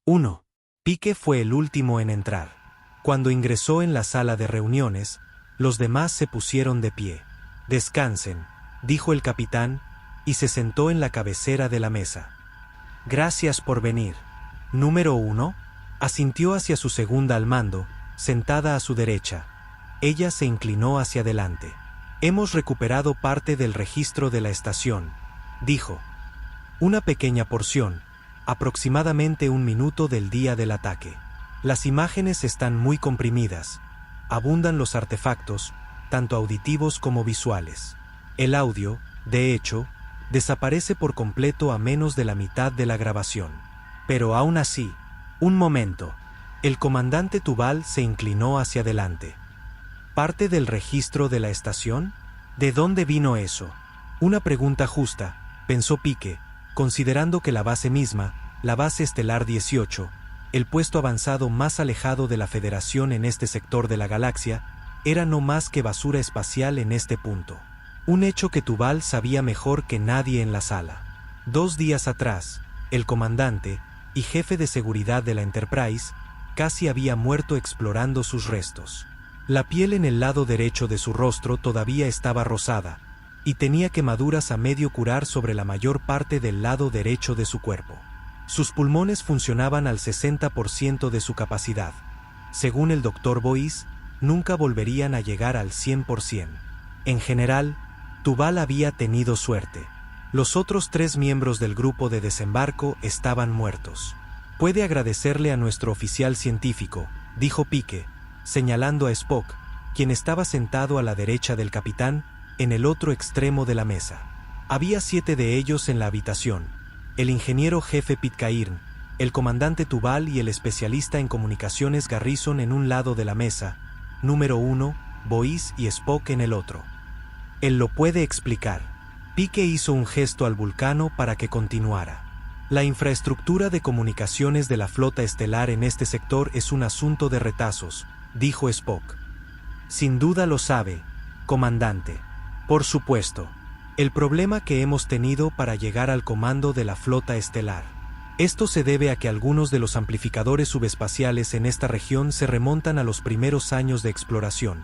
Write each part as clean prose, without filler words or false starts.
1. Pike fue el último en entrar. Cuando ingresó en la sala de reuniones, los demás se pusieron de pie. «Descansen», dijo el capitán, y se sentó en la cabecera de la mesa. «Gracias por venir». Número 1. Asintió hacia su segunda al mando, sentada a su derecha. Ella se inclinó hacia adelante. «Hemos recuperado parte del registro de la estación», dijo. «Una pequeña porción, aproximadamente 1 minuto del día del ataque. Las imágenes están muy comprimidas. Abundan los artefactos, tanto auditivos como visuales. El audio, de hecho, desaparece por completo a menos de la mitad de la grabación. Pero aún así, un momento». El comandante Tubal se inclinó hacia adelante. «¿Parte del registro de la estación? ¿De dónde vino eso?». Una pregunta justa, pensó Pike, considerando que la base misma, la base estelar 18, el puesto avanzado más alejado de la Federación en este sector de la galaxia, era no más que basura espacial en este punto. Un hecho que Tubal sabía mejor que nadie en la sala. 2 días atrás, el comandante y jefe de seguridad de la Enterprise casi había muerto explorando sus restos. La piel en el lado derecho de su rostro todavía estaba rosada, y tenía quemaduras a medio curar sobre la mayor parte del lado derecho de su cuerpo. Sus pulmones funcionaban al 60% de su capacidad. Según el Dr. Boyce, nunca volverían a llegar al 100%. En general, Tubal había tenido suerte. Los otros 3 miembros del grupo de desembarco estaban muertos. «Puede agradecerle a nuestro oficial científico», dijo Pike, señalando a Spock, quien estaba sentado a la derecha del capitán, en el otro extremo de la mesa. Había 7 de ellos en la habitación: el ingeniero jefe Pitcairn, el comandante Tubal y el especialista en comunicaciones Garrison en un lado de la mesa, número 1, Boyce y Spock en el otro. «Él lo puede explicar». Pike hizo un gesto al vulcano para que continuara. «La infraestructura de comunicaciones de la flota estelar en este sector es un asunto de retazos», dijo Spock. «Sin duda lo sabe, comandante». «Por supuesto. El problema que hemos tenido para llegar al comando de la flota estelar. Esto se debe a que algunos de los amplificadores subespaciales en esta región se remontan a los primeros años de exploración.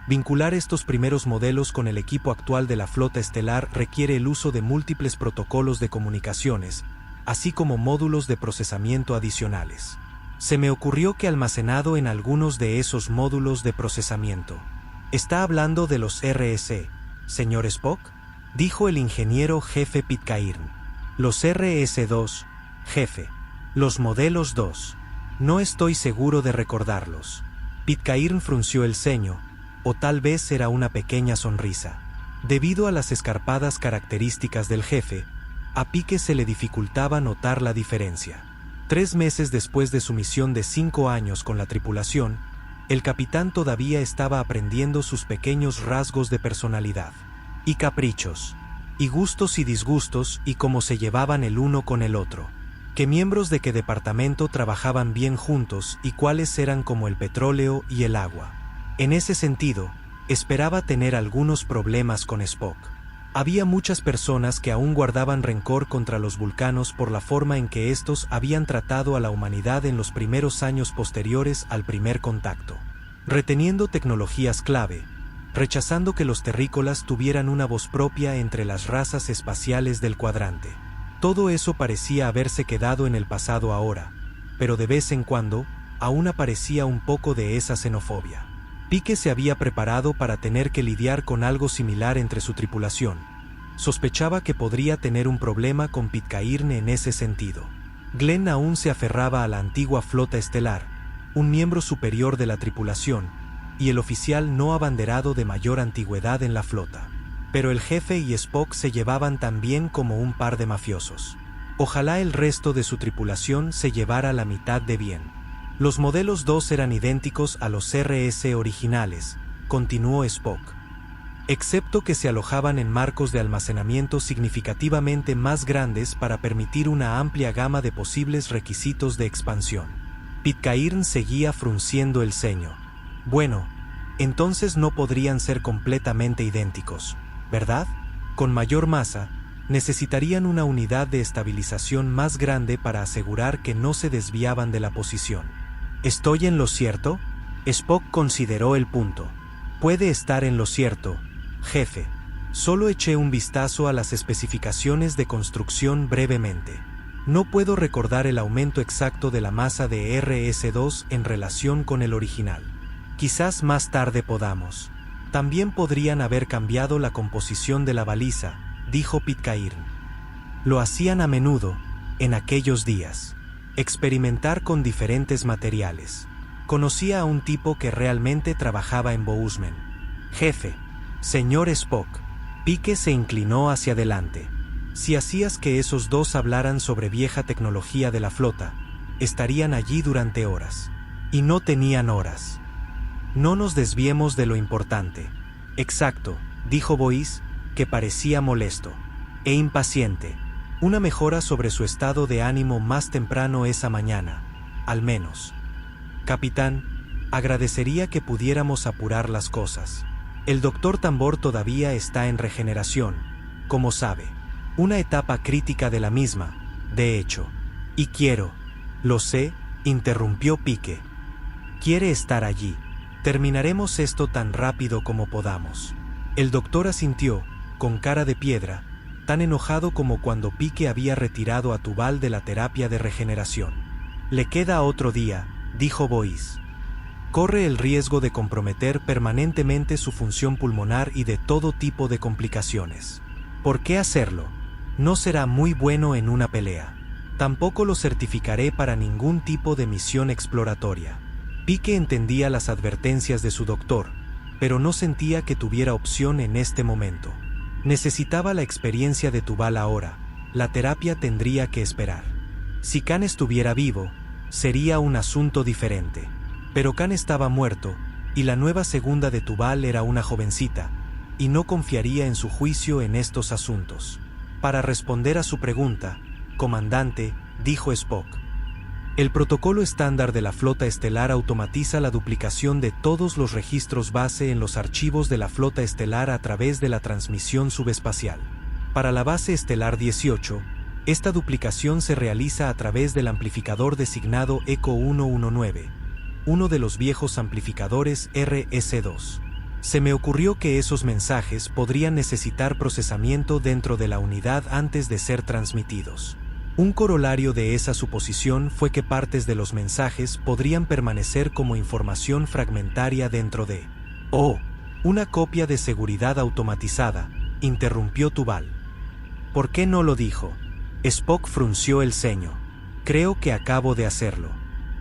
Vincular estos primeros modelos con el equipo actual de la flota estelar requiere el uso de múltiples protocolos de comunicaciones, así como módulos de procesamiento adicionales. Se me ocurrió que almacenado en algunos de esos módulos de procesamiento». «¿Está hablando de los RS, señor Spock?», dijo el ingeniero jefe Pitcairn. «Los RS-2, jefe. Los modelos 2. No estoy seguro de recordarlos». Pitcairn frunció el ceño, o tal vez era una pequeña sonrisa. Debido a las escarpadas características del jefe, a Pike se le dificultaba notar la diferencia. 3 meses después de su misión de 5 años con la tripulación, el capitán todavía estaba aprendiendo sus pequeños rasgos de personalidad, y caprichos, y gustos y disgustos, y cómo se llevaban el uno con el otro, qué miembros de qué departamento trabajaban bien juntos y cuáles eran como el petróleo y el agua. En ese sentido, esperaba tener algunos problemas con Spock. Había muchas personas que aún guardaban rencor contra los vulcanos por la forma en que estos habían tratado a la humanidad en los primeros años posteriores al primer contacto, reteniendo tecnologías clave, rechazando que los terrícolas tuvieran una voz propia entre las razas espaciales del cuadrante. Todo eso parecía haberse quedado en el pasado ahora, pero de vez en cuando, aún aparecía un poco de esa xenofobia. Pike se había preparado para tener que lidiar con algo similar entre su tripulación. Sospechaba que podría tener un problema con Pitcairn en ese sentido. Glenn aún se aferraba a la antigua flota estelar, un miembro superior de la tripulación, y el oficial no abanderado de mayor antigüedad en la flota. Pero el jefe y Spock se llevaban tan bien como un par de mafiosos. Ojalá el resto de su tripulación se llevara la mitad de bien. Los modelos 2 eran idénticos a los RS originales, continuó Spock, excepto que se alojaban en marcos de almacenamiento significativamente más grandes para permitir una amplia gama de posibles requisitos de expansión. Pitcairn seguía frunciendo el ceño. «Bueno, entonces no podrían ser completamente idénticos, ¿verdad? Con mayor masa, necesitarían una unidad de estabilización más grande para asegurar que no se desviaban de la posición. ¿Estoy en lo cierto? Spock consideró el punto. Puede estar en lo cierto, jefe. Solo eché un vistazo a las especificaciones de construcción brevemente. No puedo recordar el aumento exacto de la masa de RS-2 en relación con el original. Quizás más tarde podamos. También podrían haber cambiado la composición de la baliza, dijo Pitcairn. Lo hacían a menudo, en aquellos días. Experimentar con diferentes materiales. Conocía a un tipo que realmente trabajaba en Boozman. Jefe. Señor Spock. Pike se inclinó hacia adelante. Si hacías que esos dos hablaran sobre vieja tecnología de la flota, estarían allí durante horas. Y no tenían horas. No nos desviemos de lo importante. Exacto, dijo Boyce, que parecía molesto. E impaciente. Una mejora sobre su estado de ánimo más temprano esa mañana, al menos. Capitán, agradecería que pudiéramos apurar las cosas. El Dr. Tambor todavía está en regeneración, como sabe. Una etapa crítica de la misma, de hecho. Y quiero, lo sé, interrumpió Pike. Quiere estar allí. Terminaremos esto tan rápido como podamos. El doctor asintió, con cara de piedra, tan enojado como cuando Pike había retirado a Tubal de la terapia de regeneración. Le queda otro día, dijo Boyce. Corre el riesgo de comprometer permanentemente su función pulmonar y de todo tipo de complicaciones. ¿Por qué hacerlo? No será muy bueno en una pelea. Tampoco lo certificaré para ningún tipo de misión exploratoria. Pike entendía las advertencias de su doctor, pero no sentía que tuviera opción en este momento. Necesitaba la experiencia de Tubal ahora. La terapia tendría que esperar. Si Khan estuviera vivo, sería un asunto diferente. Pero Khan estaba muerto, y la nueva segunda de Tubal era una jovencita, y no confiaría en su juicio en estos asuntos. Para responder a su pregunta, comandante, dijo Spock. El protocolo estándar de la flota estelar automatiza la duplicación de todos los registros base en los archivos de la flota estelar a través de la transmisión subespacial. Para la base estelar 18, esta duplicación se realiza a través del amplificador designado ECO 119, uno de los viejos amplificadores RS-2. Se me ocurrió que esos mensajes podrían necesitar procesamiento dentro de la unidad antes de ser transmitidos. Un corolario de esa suposición fue que partes de los mensajes podrían permanecer como información fragmentaria dentro de... ¡Oh! Una copia de seguridad automatizada, interrumpió Tubal. ¿Por qué no lo dijo? Spock frunció el ceño. Creo que acabo de hacerlo.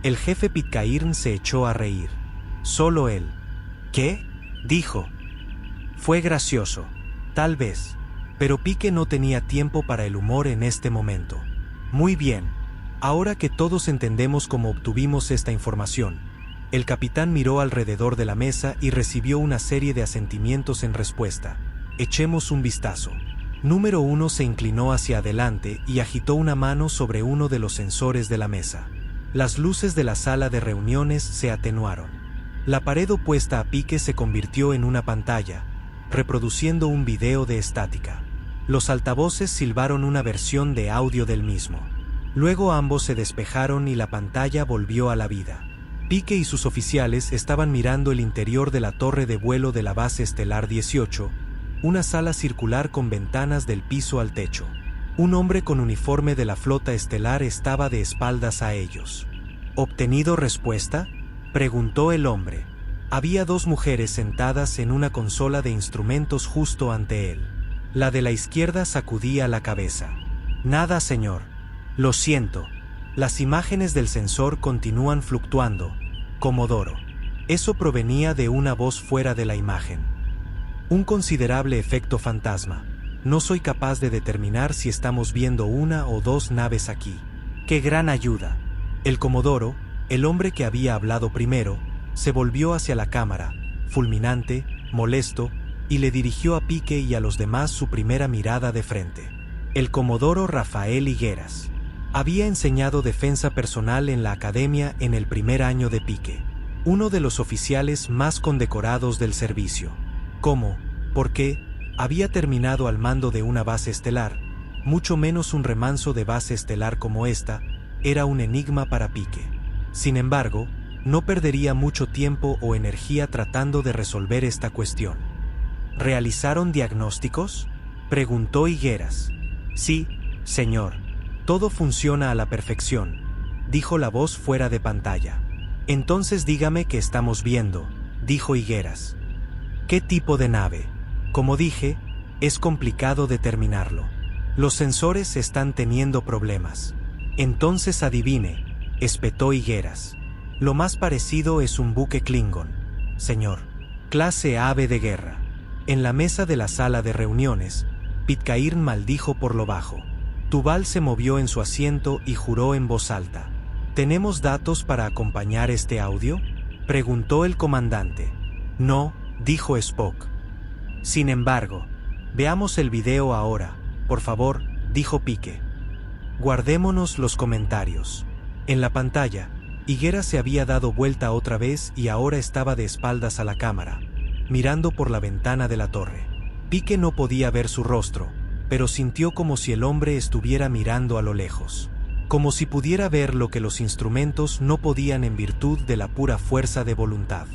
El jefe Pitcairn se echó a reír. Solo él. ¿Qué? Dijo. Fue gracioso. Tal vez. Pero Pike no tenía tiempo para el humor en este momento. Muy bien. Ahora que todos entendemos cómo obtuvimos esta información, el capitán miró alrededor de la mesa y recibió una serie de asentimientos en respuesta. Echemos un vistazo. Número 1 se inclinó hacia adelante y agitó una mano sobre uno de los sensores de la mesa. Las luces de la sala de reuniones se atenuaron. La pared opuesta a Pike se convirtió en una pantalla, reproduciendo un video de estática. Los altavoces silbaron una versión de audio del mismo. Luego ambos se despejaron y la pantalla volvió a la vida. Pike y sus oficiales estaban mirando el interior de la torre de vuelo de la base estelar 18, una sala circular con ventanas del piso al techo. Un hombre con uniforme de la flota estelar estaba de espaldas a ellos. ¿Obtenido respuesta?, preguntó el hombre. Había dos mujeres sentadas en una consola de instrumentos justo ante él. La de la izquierda sacudía la cabeza. Nada, señor. Lo siento. Las imágenes del sensor continúan fluctuando. Comodoro. Eso provenía de una voz fuera de la imagen. Un considerable efecto fantasma. No soy capaz de determinar si estamos viendo una o dos naves aquí. ¡Qué gran ayuda! El Comodoro, el hombre que había hablado primero, se volvió hacia la cámara, fulminante, molesto, y le dirigió a Pike y a los demás su primera mirada de frente. El Comodoro Rafael Higueras. Había enseñado defensa personal en la academia en el primer año de Pike. Uno de los oficiales más condecorados del servicio. ¿Cómo? ¿Por qué? Había terminado al mando de una base estelar, mucho menos un remanso de base estelar como esta, era un enigma para Pike. Sin embargo, no perdería mucho tiempo o energía tratando de resolver esta cuestión. ¿Realizaron diagnósticos?, preguntó Higueras. Sí, señor. Todo funciona a la perfección, dijo la voz fuera de pantalla. Entonces dígame qué estamos viendo, dijo Higueras. ¿Qué tipo de nave? Como dije, es complicado determinarlo. Los sensores están teniendo problemas. Entonces adivine, espetó Higueras. Lo más parecido es un buque Klingon, señor. Clase ave de guerra. En la mesa de la sala de reuniones, Pitcairn maldijo por lo bajo. Tubal se movió en su asiento y juró en voz alta. ¿Tenemos datos para acompañar este audio?, preguntó el comandante. No, dijo Spock. Sin embargo, veamos el video ahora, por favor, dijo Pike. Guardémonos los comentarios. En la pantalla, Higueras se había dado vuelta otra vez y ahora estaba de espaldas a la cámara, mirando por la ventana de la torre. Pike no podía ver su rostro, pero sintió como si el hombre estuviera mirando a lo lejos. Como si pudiera ver lo que los instrumentos no podían en virtud de la pura fuerza de voluntad.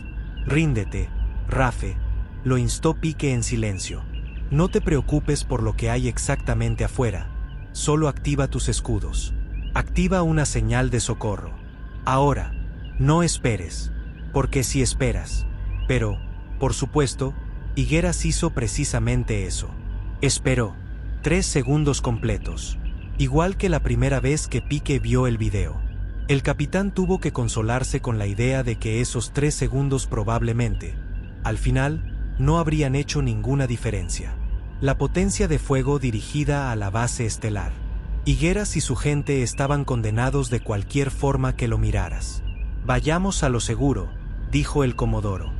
Ríndete, Rafe, lo instó Pike en silencio. No te preocupes por lo que hay exactamente afuera, solo activa tus escudos. Activa una señal de socorro. Ahora, no esperes, porque si esperas. Pero, por supuesto, Higueras hizo precisamente eso. Esperó 3 segundos completos. Igual que la primera vez que Pike vio el video. El capitán tuvo que consolarse con la idea de que esos 3 segundos probablemente, al final, no habrían hecho ninguna diferencia. La potencia de fuego dirigida a la base estelar. Higueras y su gente estaban condenados de cualquier forma que lo miraras. Vayamos a lo seguro, dijo el comodoro.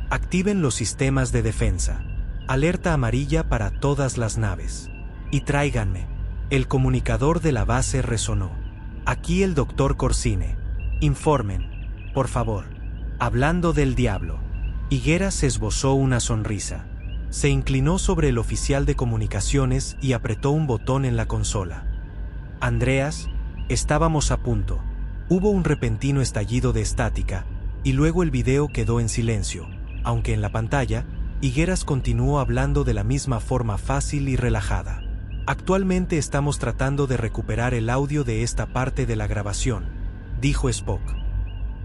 Activen los sistemas de defensa. Alerta amarilla para todas las naves. Y tráiganme. El comunicador de la base resonó. Aquí el doctor Corsine. Informen, por favor. Hablando del diablo. Higueras esbozó una sonrisa. Se inclinó sobre el oficial de comunicaciones y apretó un botón en la consola. Andreas, estábamos a punto. Hubo un repentino estallido de estática, y luego el video quedó en silencio, aunque en la pantalla, Higueras continuó hablando de la misma forma fácil y relajada. Actualmente estamos tratando de recuperar el audio de esta parte de la grabación, dijo Spock.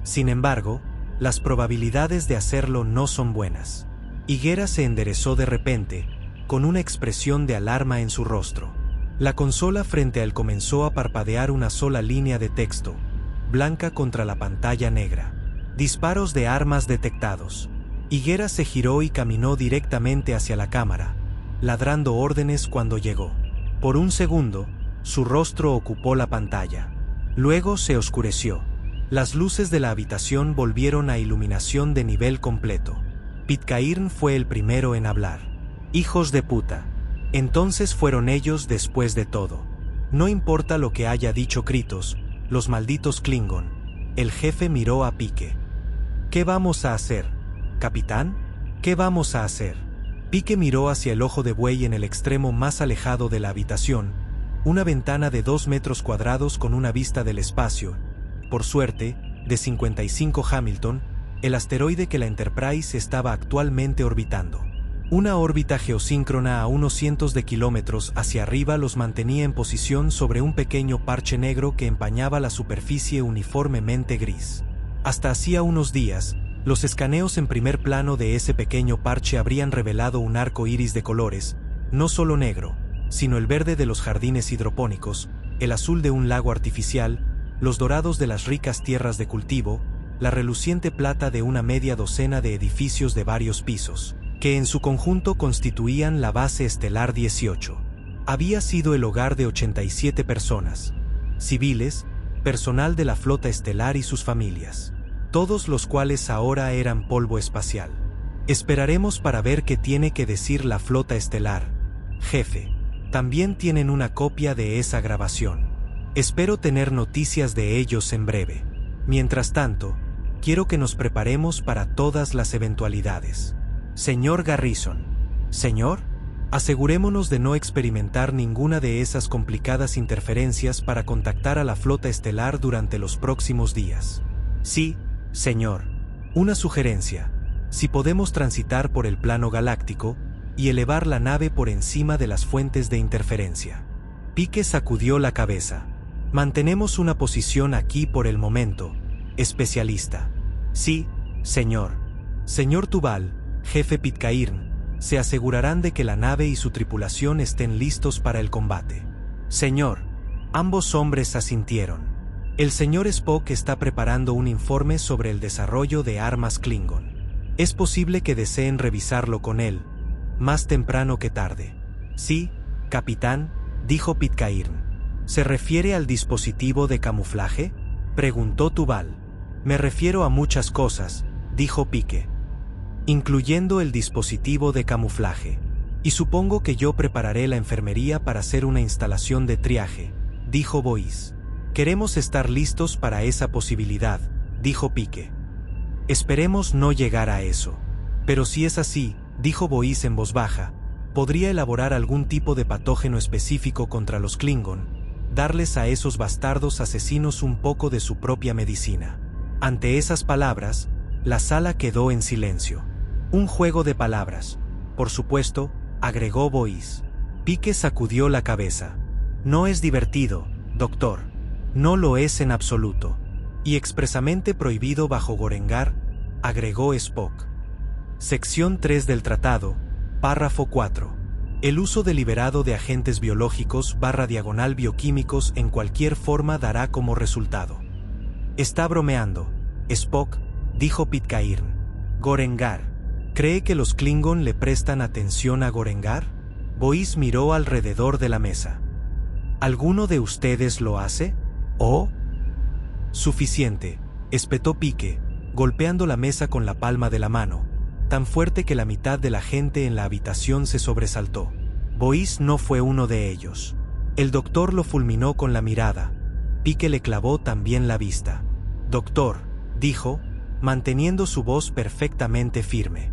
Sin embargo, las probabilidades de hacerlo no son buenas. Higueras se enderezó de repente, con una expresión de alarma en su rostro. La consola frente a él comenzó a parpadear una sola línea de texto, blanca contra la pantalla negra. Disparos de armas detectados. Higueras se giró y caminó directamente hacia la cámara, ladrando órdenes cuando llegó. Por un segundo, su rostro ocupó la pantalla. Luego se oscureció. Las luces de la habitación volvieron a iluminación de nivel completo. Pitcairn fue el primero en hablar. Hijos de puta. Entonces fueron ellos después de todo. No importa lo que haya dicho Kritos, los malditos Klingon. El jefe miró a Pike. ¿Qué vamos a hacer, capitán? ¿Qué vamos a hacer? Pike miró hacia el ojo de buey en el extremo más alejado de la habitación, una ventana de 2 metros cuadrados con una vista del espacio. Por suerte, de 55 Hamilton, el asteroide que la Enterprise estaba actualmente orbitando. Una órbita geosíncrona a unos cientos de kilómetros hacia arriba los mantenía en posición sobre un pequeño parche negro que empañaba la superficie uniformemente gris. Hasta hacía unos días, los escaneos en primer plano de ese pequeño parche habrían revelado un arco iris de colores, no solo negro, sino el verde de los jardines hidropónicos, el azul de un lago artificial, los dorados de las ricas tierras de cultivo, la reluciente plata de una media docena de edificios de varios pisos, que en su conjunto constituían la base estelar 18. Había sido el hogar de 87 personas, civiles, personal de la flota estelar y sus familias, todos los cuales ahora eran polvo espacial. Esperaremos para ver qué tiene que decir la flota estelar, jefe. También tienen una copia de esa grabación. Espero tener noticias de ellos en breve. Mientras tanto, quiero que nos preparemos para todas las eventualidades. Señor Garrison. ¿Señor? Asegurémonos de no experimentar ninguna de esas complicadas interferencias para contactar a la flota estelar durante los próximos días. Sí, señor. Una sugerencia. Si podemos transitar por el plano galáctico y elevar la nave por encima de las fuentes de interferencia. Pike sacudió la cabeza. Mantenemos una posición aquí por el momento, especialista. Sí, señor. Señor Tubal, jefe Pitcairn, se asegurarán de que la nave y su tripulación estén listos para el combate. Señor. Ambos hombres asintieron. El señor Spock está preparando un informe sobre el desarrollo de armas Klingon. Es posible que deseen revisarlo con él, más temprano que tarde. Sí, capitán, dijo Pitcairn. ¿Se refiere al dispositivo de camuflaje?, preguntó Tubal. Me refiero a muchas cosas, dijo Pike, incluyendo el dispositivo de camuflaje. Y supongo que yo prepararé la enfermería para hacer una instalación de triaje, dijo Boyce. Queremos estar listos para esa posibilidad, dijo Pike. Esperemos no llegar a eso. Pero si es así, dijo Boyce en voz baja, podría elaborar algún tipo de patógeno específico contra los Klingon, darles a esos bastardos asesinos un poco de su propia medicina. Ante esas palabras, la sala quedó en silencio. Un juego de palabras, por supuesto, agregó Boyce. Pike sacudió la cabeza. No es divertido, doctor. No lo es en absoluto. Y expresamente prohibido bajo Gorengar, agregó Spock. Sección 3 del tratado, párrafo 4. El uso deliberado de agentes biológicos / bioquímicos en cualquier forma dará como resultado. Está bromeando, Spock, dijo Pitcairn. Gorengar. ¿Cree que los Klingon le prestan atención a Gorengar? Boyce miró alrededor de la mesa. ¿Alguno de ustedes lo hace? ¿Oh? Suficiente, espetó Pike, golpeando la mesa con la palma de la mano, tan fuerte que la mitad de la gente en la habitación se sobresaltó. Boyce no fue uno de ellos. El doctor lo fulminó con la mirada. Pike le clavó también la vista. Doctor, dijo, manteniendo su voz perfectamente firme.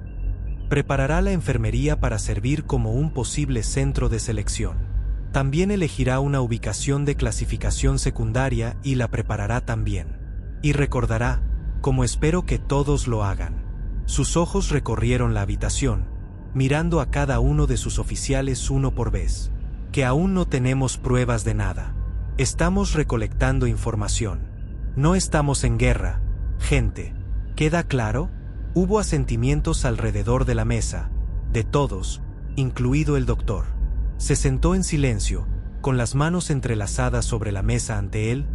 Preparará la enfermería para servir como un posible centro de selección. También elegirá una ubicación de clasificación secundaria y la preparará también. Y recordará, como espero que todos lo hagan. Sus ojos recorrieron la habitación, mirando a cada uno de sus oficiales uno por vez. Que aún no tenemos pruebas de nada. Estamos recolectando información. No estamos en guerra, gente. ¿Queda claro? Hubo asentimientos alrededor de la mesa, de todos, incluido el doctor. Se sentó en silencio, con las manos entrelazadas sobre la mesa ante él,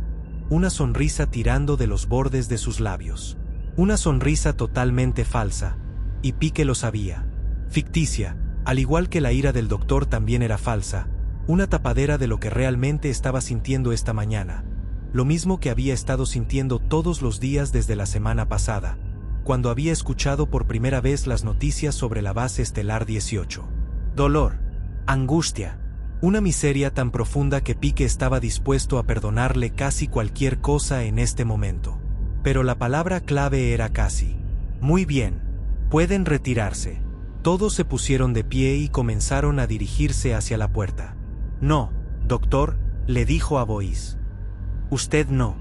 una sonrisa tirando de los bordes de sus labios. Una sonrisa totalmente falsa, y Pike lo sabía. Ficticia, al igual que la ira del doctor también era falsa, una tapadera de lo que realmente estaba sintiendo esta mañana, lo mismo que había estado sintiendo todos los días desde la semana pasada, cuando había escuchado por primera vez las noticias sobre la base estelar 18. Dolor, angustia, una miseria tan profunda que Pike estaba dispuesto a perdonarle casi cualquier cosa en este momento. Pero la palabra clave era casi. Muy bien, pueden retirarse. Todos se pusieron de pie y comenzaron a dirigirse hacia la puerta. No, doctor, le dijo a Boyce. Usted no.